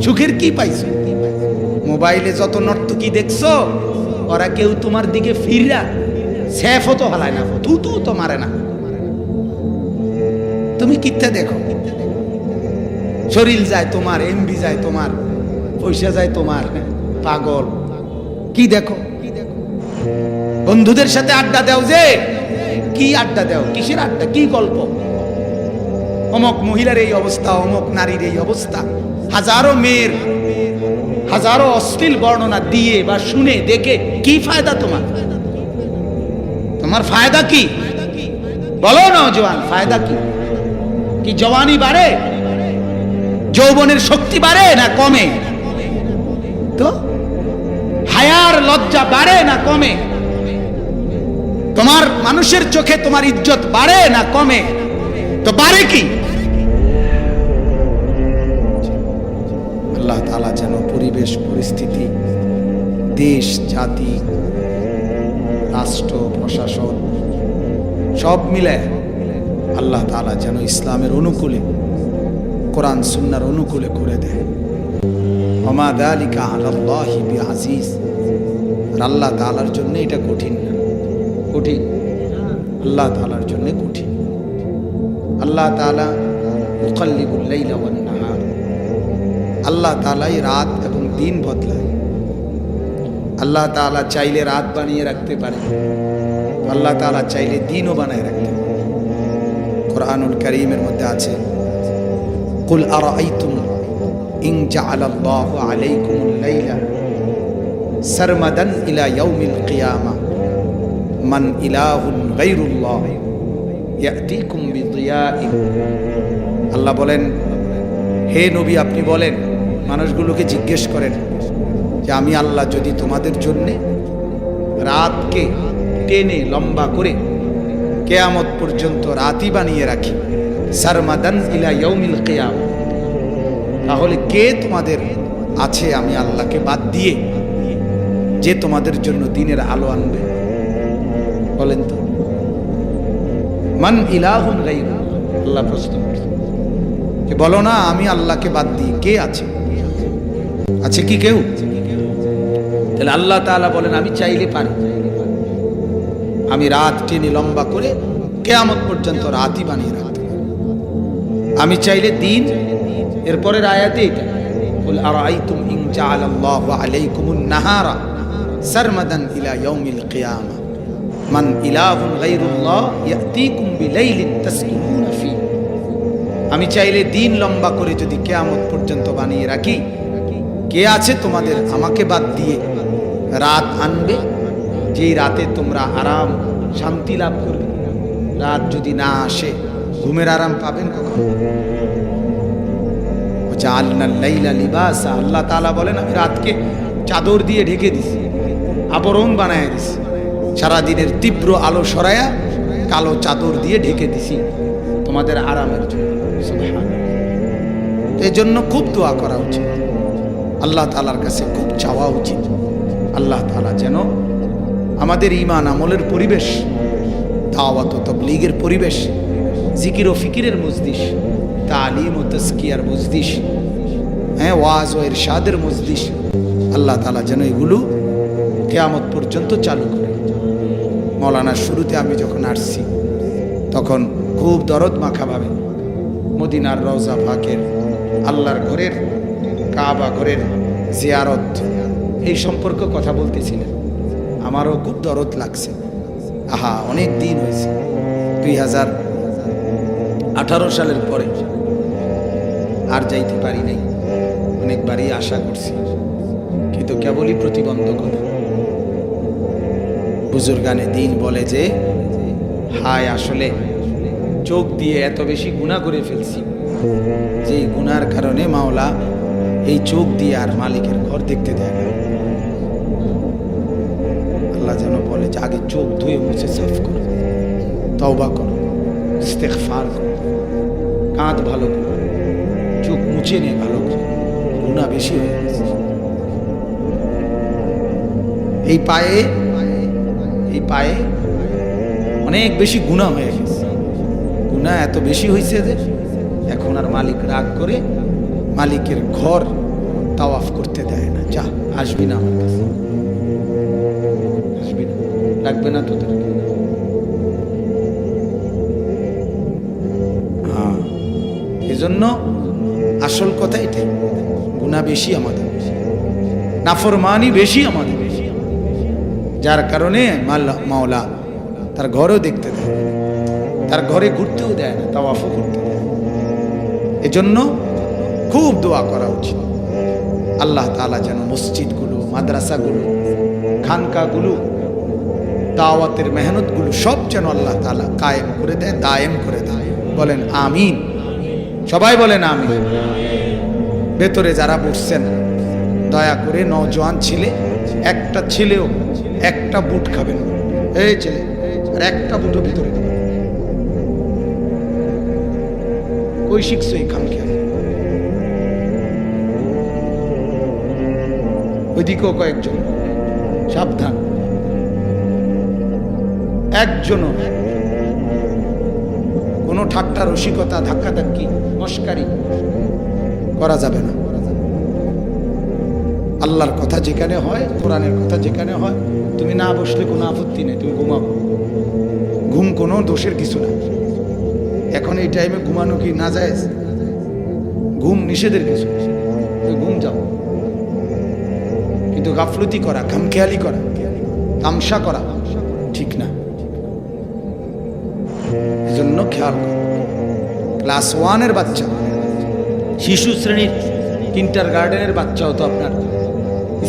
সুখের কি পাইছো? মোবাইলে যত নর্তকী দেখছো, ওরা কেউ তোমার দিকে ফিরা সেফও তো হালায় না, তু তো মারে না। তুমি কিত্তা দেখো? শরীর যায় তোমার, এমবি যায় তোমার, পয়সা যায় তোমার, পাগল। কি দেখো? বন্ধুদের সাথে আড্ডা দাও, যে কি আড্ডা দাও, কিসের আড্ডা, কি গল্প? অমক মহিলার এই অবস্থা, অমক নারীর এই অবস্থা। হাজারো মেয়ের হাজারো অশ্লীল বর্ণনা দিয়ে বা শুনে দেখে কি ফায়দা তোমার? তোমার ফায়দা কি বলো নওজোয়ান? ফায়দা কি? কি জওয়ানি বাড়ে, যৌবনের শক্তি বাড়ে না কমে? তো হায়ার লজ্জা বাড়ে না কমে? তোমার মানুষের চোখে তোমার ইজ্জত বাড়ে না কমে? তো বাড়ে কি? আল্লাহ তাআলা যেন পরিবেশ পরিস্থিতি, দেশ জাতি, রাষ্ট্র প্রশাসন সব মিলে আল্লাহ তাআলা যেন ইসলামের অনুকূলে, কোরআন সুন্নাহর অনুকূলে করে দেয়। ওমা যালিকা আলাল্লাহি বিআজিজ। আর আল্লাহ তাআলার জন্য এটা কঠিন না, কঠিন আল্লাহ তাআলার জন্য কঠিন। আল্লাহ তাআলা ইউকাল্লিবুল লাইলা ওয়ান নাহার, আল্লাহ তাআলাই রাত এবং দিন বদলায়। আল্লাহ তাআলা চাইলে রাত বানিয়ে রাখতে পারে, আল্লাহ তাআলা চাইলে দিনও বানায় রাখতে পারে। কুরআনুল কারীমের মধ্যে আছে, কুল আরাআইতুম ইন জাআলাল্লাহু আলাইকুমুল লাইলা সারমাদান ইলা ইয়াউমিল কিয়ামা মান ইলাহুন গায়রুল্লাহ ইয়াতিকুম বিদিয়াইন। আল্লাহ বলেন, হে নবী আপনি বলেন, মানুষগুলোকে জিজ্ঞেস করেন যে আমি আল্লাহ যদি তোমাদের জন্যে রাতকে টেনে লম্বা করে কিয়ামত পর্যন্ত রাতই বানিয়ে রাখি, সারমাদান ইলা ইয়াউমিল কিয়ামা, তাহলে কে তোমাদের আছে আমি আল্লাহকে বাদ দিয়ে যে তোমাদের জন্য দিনের আলো আনবে? বলেন তো, মান ইলাহুন গায়রু। আল্লাহ প্রশ্ন করছেন যে বলো না আমি আল্লাহকে বাদ দিয়ে কে আছে? আছে কি কেউ? তাহলে আল্লাহ তাআলা বলেন আমি চাইলে পারি, আমি রাত টেনে লম্বা করে কিয়ামত পর্যন্ত রাতই বানিয়ে রাখতে পারি। আমি চাইলে দিন, এরপরের আয়াতে এটা, কুল আরাআইতুম ইন জাআলাল্লাহু আলাইকুমুন নাহারা সারমাদান ইলা ইয়াউমিল কিয়ামা মান ইলাহুন গায়রুল্লাহ ইয়াতিকুম বিলাইলিন তাসকুনুনা ফি। আমি চাইলে দিন লম্বা করে যদি কিয়ামত পর্যন্ত বানিয়ে রাখি, কে আছে তোমাদের আমাকে বাদ দিয়ে রাত আনবে, যেই রাতে তোমরা আরাম শান্তি লাভ করবে? রাত যদি না আসে ঘুমের আরাম পাবেন কখন? জাআলনাল লাইলা লিবাসা। আল্লাহ তাআলা বলেন আমি রাতকে চাদর দিয়ে ঢেকে দিছি, আবরণ বানায় দিছি, সারাদিনের তীব্র আলো সরায়া কালো চাদর দিয়ে ঢেকে দিছি তোমাদের আরামের জন্য। সুবহানাল্লাহ। এই জন্য খুব দোয়া করা উচিত, আল্লাহ তাআলার কাছে খুব চাওয়া উচিত, আল্লাহ তাআলা যেন আমাদের ঈমান আমলের পরিবেশ, দাওয়াত ও তাবলীগের পরিবেশ, জিকির ও ফিকিরের মজলিস, তালিম ও তাজকিয়ার মজলিস, ওয়াজ ও ইরশাদের মজলিস, আল্লাহ তাআলা যেন এগুলো কিয়ামত পর্যন্ত চালু করে। মৌলানার শুরুতে আমি যখন আসছি তখন খুব দরদ মাখাভাবে মদিনার রওজা পাকের, আল্লাহর ঘরের, কাবা ঘরের জিয়ারত এই সম্পর্কে কথা বলতেছিলেন। আমারও খুব দরদ লাগছে। আহা, অনেক দিন হয়েছে, 2018 সালের পরে আর যাইতে পারি নাই। অনেকবারই আশা করছি, কিন্তু কেবলই প্রতিবন্ধকতা। বুজুর্গানে দিন বলে যে হায়, আসলে চোখ দিয়ে এত বেশি গুনাহ করে ফেলছি, যে গুনার কারণে মাওলা এই চোখ দিয়ে আর মালিকের ঘর দেখতে দেয় না। আল্লাহ যেন বলে যে আগে চোখ ধুয়ে মুছে সাফ করো, তওবা করো, ইস্তেগফার করো, কাঁধ ভালো করো, চোখ মুছে নে ভালো করে, গুনাহ বেশি হয়ে গেছে। এই পায়ে অনেক বেশি গুনাহ হয়ে গেছে। গুনাহ এত বেশি হয়েছে যে এখন আর মালিক রাগ করে মালিকের ঘর তাওয়াফ করতে দেয় না। যা, আসবি না আমার কাছে, আসবি না, লাগবে না তোদের। হ্যাঁ, এজন্য আসল কথা এটাই, গুনাহ বেশি আমাদের, নাফরমানি বেশি আমাদের, যার কারণে মাওলা তার ঘরেও দেখতে দেয়, তার ঘরে ঘুরতেও দেয় না, তাওয়াফও করতে দেয়। এজন্য খুব দোয়া করা উচিত, আল্লাহ তাআলা যেন মসজিদগুলো, মাদ্রাসাগুলো, খানকাগুলো, দাওয়াতের মেহনতগুলো সব যেন আল্লাহ তাআলা কায়েম করে দেয়, দায়েম করে দেয়। বলেন আমিন, সবাই বলেন আমিন। ভেতরে যারা বসছেন দয়া করে, নওজোয়ান ছেলে, একটা ছেলেও একটা বুট খাবেন, এই ছেলে আর একটা বুটও ভিতরে দেবেন। কই শিখছো এই খাম খেয়াল? ওইদিকেও কয়েকজন, সাবধান, একজনও কোনো ঠাট্টা, রসিকতা, ধাক্কাধাক্কি, মস্কারি করা যাবে না। আল্লাহর কথা যেখানে হয়, কোরআনের কথা যেখানে হয়, তুমি না বসলে কোনো আপত্তি নেই, তুমি ঘুমাও। ঘুম কোনো দোষের কিছু না। এখন এই টাইমে ঘুমানো কি না যায়? ঘুম নিষেধের কিছু, ঘুম যাও। কিন্তু গাফলতি করা, খামখেয়ালি করা, তামসা করা ঠিক না। এজন্য খেয়াল করো, ক্লাস 1-এর বাচ্চা, শিশু শ্রেণীর, কিন্ডার গার্ডেনের বাচ্চাও তো আপনার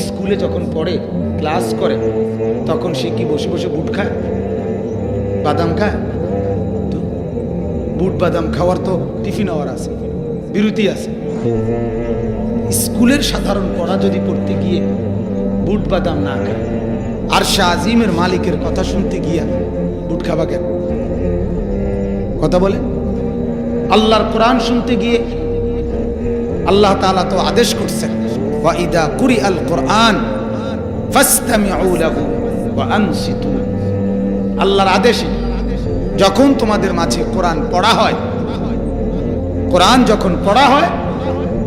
স্কুলে যখন পড়ে, ক্লাস করে, তখন সে কি বসে বসে বুট খায়, বাদাম খায়? তো বুট বাদাম খাওয়ার তো টিফিন আওয়ার আছে, বিরতি আছে। স্কুলের সাধারণ পড়া যদি পড়তে গিয়ে বুট বাদাম না খায়, আর শাহ আজিমের মালিকের কথা শুনতে গিয়া বুট খাবা কেন? কথা বলে। আল্লাহর কোরআন শুনতে গিয়ে আল্লাহ তাআলা তো আদেশ করছেন, ওয়া ইদা কুরিআল কোরআন ফাসতামিউ লাহু ওয়া আনসিতু। আল্লাহর আদেশে যখন তোমাদের মাঝে কোরআন পড়া হয়, কোরআন যখন পড়া হয়,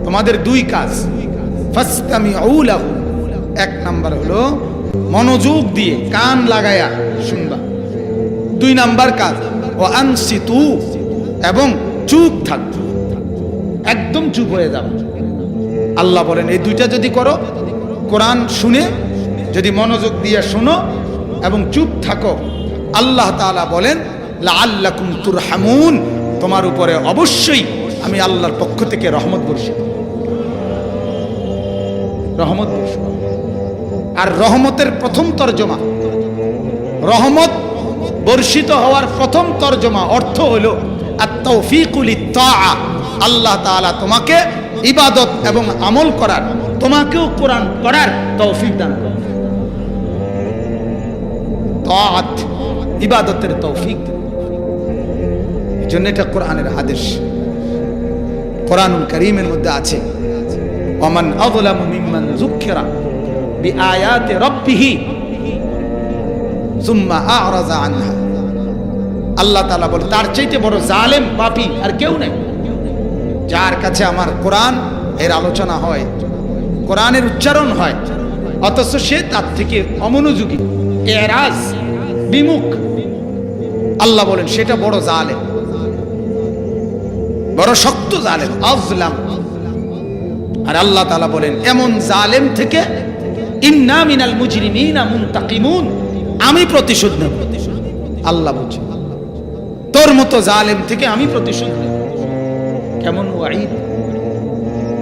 তোমাদের দুই কাজ, ফাসতামিউ লাহু, এক নাম্বার হলো মনোযোগ দিয়ে কান লাগায়া শুনবা, দুই নাম্বার কাজ ওয়া আনসিতু, এবং চুপ থাকবে, একদম চুপ হয়ে যাবে। আল্লাহ বলেন এই দুইটা যদি করো, কোরআন শুনে যদি মনোযোগ দিয়ে শোনো এবং চুপ থাকো, আল্লাহ তাআলা বলেন লাআল্লাকুম তুরহামুন, তোমার উপরে অবশ্যই আমি আল্লাহর পক্ষ থেকে রহমত বর্ষিত, রহমত বর্ষিত। আর রহমতের প্রথম তর্জমা, রহমত বর্ষিত হওয়ার প্রথম তর্জমা অর্থ হলো আত-তাওফীকু লিত-তাআ, আল্লাহ তাআলা তোমাকে ইবাদত এবং আমল করার, তোমাকেও কোরআন পড়ার তৌফিক দান করেন। তাআত, ইবাদতের তৌফিক। এজন্য এটা কোরআনের আদেশ। কোরআনুল কারীমের মধ্যে আছে, ওয়ামান আযলামু মিম্মান যুক্কিরা বিআয়াতি রাব্বিহি সুম্মা আ'রাযা আনহা। আল্লাহ তাআলা বলে তার চাইতে বড় জালেম, পাপী আর কেউ নেই, যার কাছে আমার কোরআন এর আলোচনা হয়, কোরআনের উচ্চারণ হয়, অথচ সে তার থেকে অমনোযোগী, এরাজ, বিমুখ। আল্লাহ বলেন সেটা বড় জালেম, বড় শক্ত জালেম, আযলাম। আর আল্লাহ তাআলা বলেন এমন জালেম থেকে ইন্না মিনাল মুজরিমিনা মুনতাকিমুন, আমি প্রতিশোধ নেব। আল্লাহ বলছেন তোর মতো জালেম থেকে আমি প্রতিশোধ নেব। কেমন ওয়াঈদ,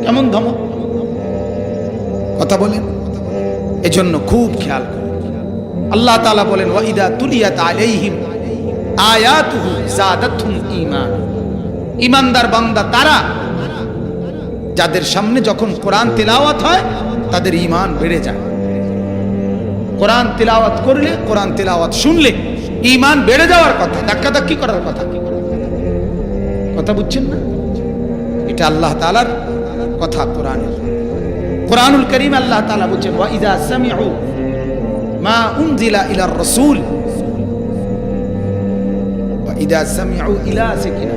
কেমন ধমক, কথা বলেন। এজন্য খুব খেয়াল করুন। আল্লাহ তাআলা বলেন ওয়া ইদা তুলিয়াত আলাইহিম আয়াতুহু যাদাতহুম ঈমান। ঈমানদার বান্দা তারা যাদের সামনে যখন কোরআন তিলাওয়াত হয় তাদের ঈমান বেড়ে যায়। কোরআন তিলাওয়াত করলে, কোরআন তিলাওয়াত শুনলে ঈমান বেড়ে যাওয়ার কথা, ধাক্কাধাক্কি করার কথা। কথা বুঝছেন না? এটা আল্লাহ তাআলার কথা। কোরআনুল কারীম আল্লাহ তাআলা বলেন ওয়া ইযা সামিউ মা উনজিলা ইলার রাসূল ওয়া ইযা সামিউ ইলা সাকিনা।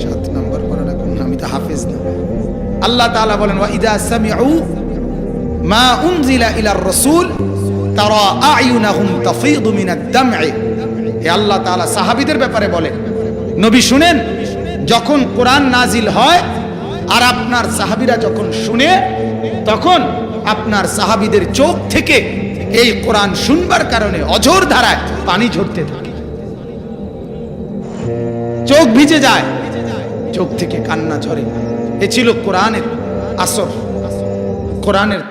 7 নম্বর পড়া, আমি তো হাফেজ না। আল্লাহ তাআলা বলেন ওয়া ইযা সামিউ মা উনজিলা ইলার রাসূল তারা আয়ুনাহুম তাফীদু মিনাদ দাম'i। হে আল্লাহ তাআলা সাহাবীদের ব্যাপারে বলেন, নবী শুনেন যখন কোরআন নাজিল হয় আর আপনার সাহাবীরা যখন শুনে, তখন আপনার সাহাবীদের চোখ থেকে এই কোরআন শুনবার কারণে অঝোর ধারায় পানি ঝরতে থাকে, চোখ ভিজে যায়, চোখ থেকে কান্না ঝরে। এ ছিল কোরআনের আসর, কোরআনের